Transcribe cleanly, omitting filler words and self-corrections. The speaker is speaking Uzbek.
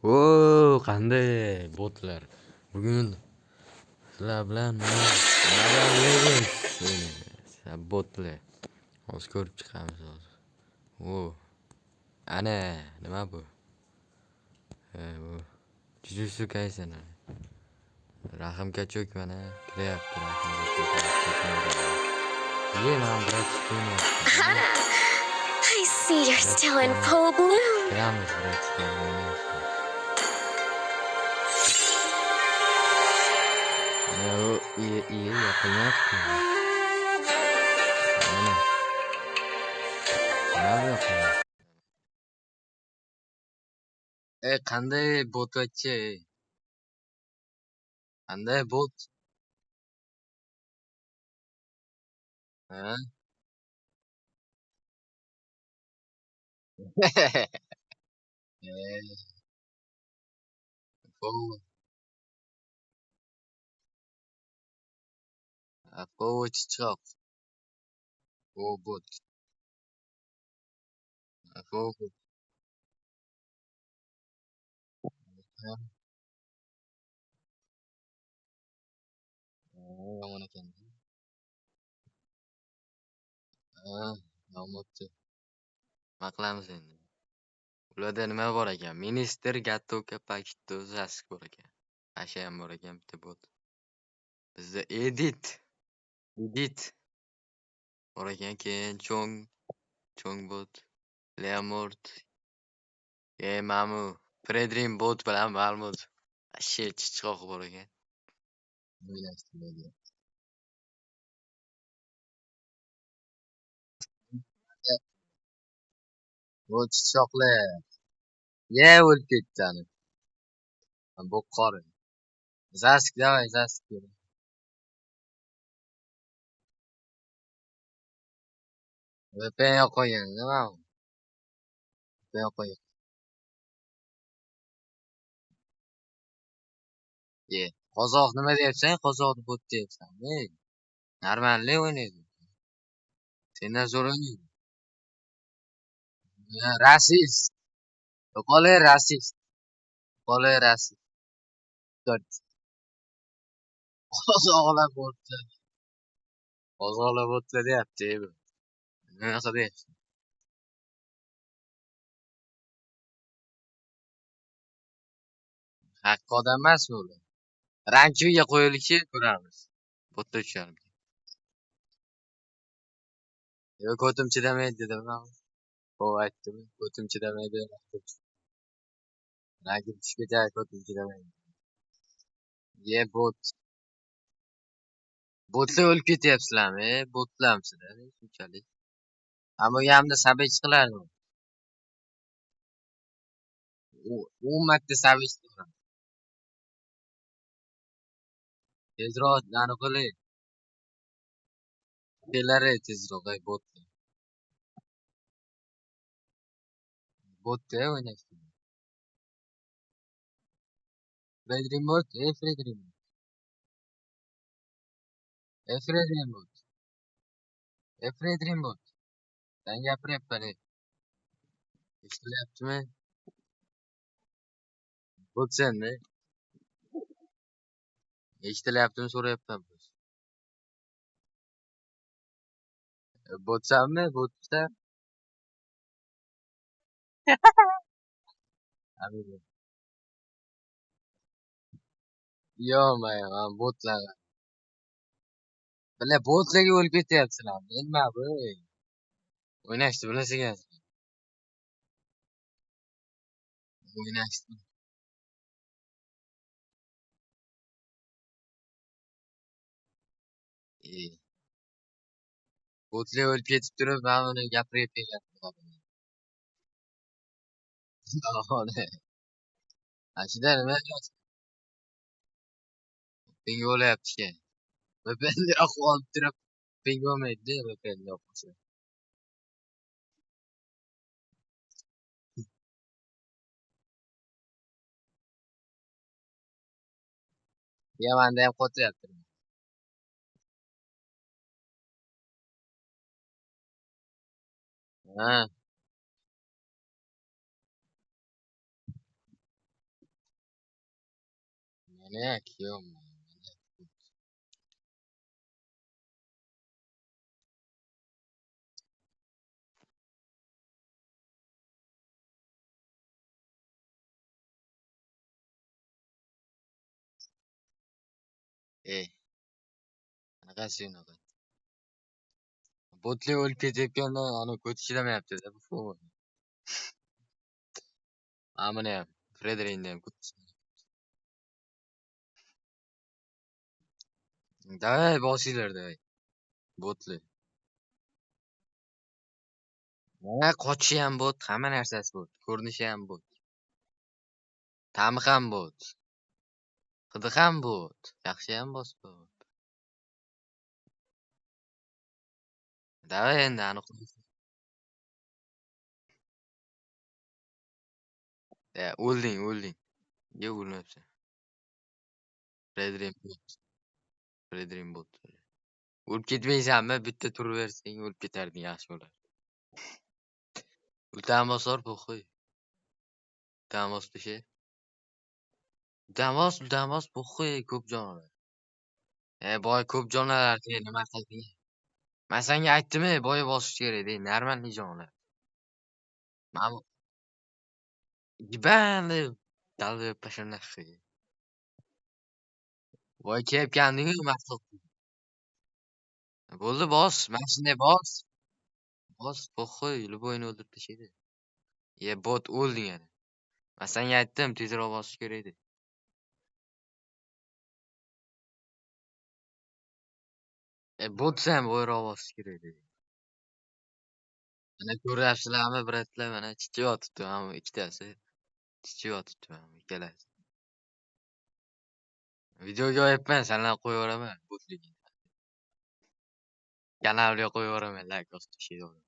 Qanday botlar? Bugun sizlar bilan Mobile Legends o'ynaymiz. Botlar. Hozir ko'rib chiqamiz hozir. Ana, nima bu? Bu Jujutsu Kaisen. Rahim Kachok mana kiryapti Rahim Kachok. Men bratчик o'ynayapti. I see you're still in full bloom. Kiramiz bratчик. iyi yapılmıyordu. Ne yapıyor? Qanday botchi? Qanday bot? Ha? Forward chiqib. Bu bot. Forward. Yomon ekan. Yomonchi. Nima qilamiz endi? Ularda nima bor ekan? Minister Gatoka Pakito zask bor ekan. Asha ham bor ekan bitta bot. Bizda edit bor ekan, keyin cho'ng bot, Leomord, Mamu, Predrim bot bilan Malmut. Asha chichqoq bor ekan. Bot chichqoqlar. O'lib ketdi ani. Bu qori. Zask, давай, zask. VPN yo'q qo'ygan, nima u? VPN yo'q qo'ygan. Qozoq nima deyapsan? Qozoqni bot deyapsan. Normalniy o'ynaydi. Sendan zo'r o'ynaydi. Rasist. Yo'qolay rasist. Yo'qolay rasist. Qozoqlar botlar. Qozoqlar botlar deyapti. Nima qilyapti? Haqqi odam emasmi ular? Ranchuga qo'yilishi ko'ramiz. Botlar tushadi. Ko'tim chidamaydi dedim. Xo'p aytdim. Ko'tim chidamaydi. Rangim tushgacha ko'tim chidamaydi. Bot. Botlar o'lib ketyapsizlarmi? Botlarmisizlar? Shunchalik. Ammo hamda sabay chiqilarmi? 10 marta sabay chiqadi. Tezroq nani qiling. Kelare tezroq botlar. Botda o'ynashdi. Fredrim bot, Fredrim. Fredrim bot. Fredrim bot. Ben gapiryapman. Eshitilyaptimi? Bot senda. Eshitilyaptimi so'rayapman. Botsanmi? Botsa. Yo'q, botlar. Bular botlarga o'lib ketyapsizlar. Nima bu? O'ynashni bilasizlar. O'ynashni. Botlar o'lib ketib turib, men uni gapirib kelyapman. Ashida nima ping bo'layapti. VPN yoqib olib turib ping bo'lmaydi-da, VPN yoqsa. Yamanda ham qotyapti. Ha. Maniak, yo'q. Ey, qanaqasi unaqa? Botli o'lib ketayotganda ani ko'zi chidamayapti-da bu fon. Mana ham Frederikni ham Давай bosinglar давай. Botli. Mana qochishi ham bot, hamma narsasi bot. Ko'rinishi ham bot. Ta'mi ham bot. Hidi ham bot. Yaxshi ham bosib. Давай endi ani o'lding, o'lding. Nega o'lmabsan? Frederik bot. Frederik bot. O'lib ketmaysanmi? Bitta turaversang o'lib ketarding, yaxshi bo'lardi. Ultani bosor pokhoy. Ultani bos peshe. Ultani bos pokhoy ko'p jonlar. Boy ko'p jonlarga nima qilding? Men senga aytdim-ku, boy bosish kerak edi, normalniy jonlar. Men ебаный долбоёб пошёл нахуй. Voy kelyapganding-ku maqsad. Bo'ldi bos, mana shunday bos. Bos pokhoy, любойni o'ldirib tashlaydi. Bot o'lding yana. Men senga aytdim, tezroq bosish kerak edi. Botsan boyroq bosish kerak edi. Mana ko'ryapsizlarmi, bratlar, mana chichib yotibdi, mana ikkitasi. Chichib yotibdi mana ikkalasi. Videoga olyapman, senlarni qo'yaveraman, botligini. Kanalga qo'yaveraman, like bosib tashlaydi.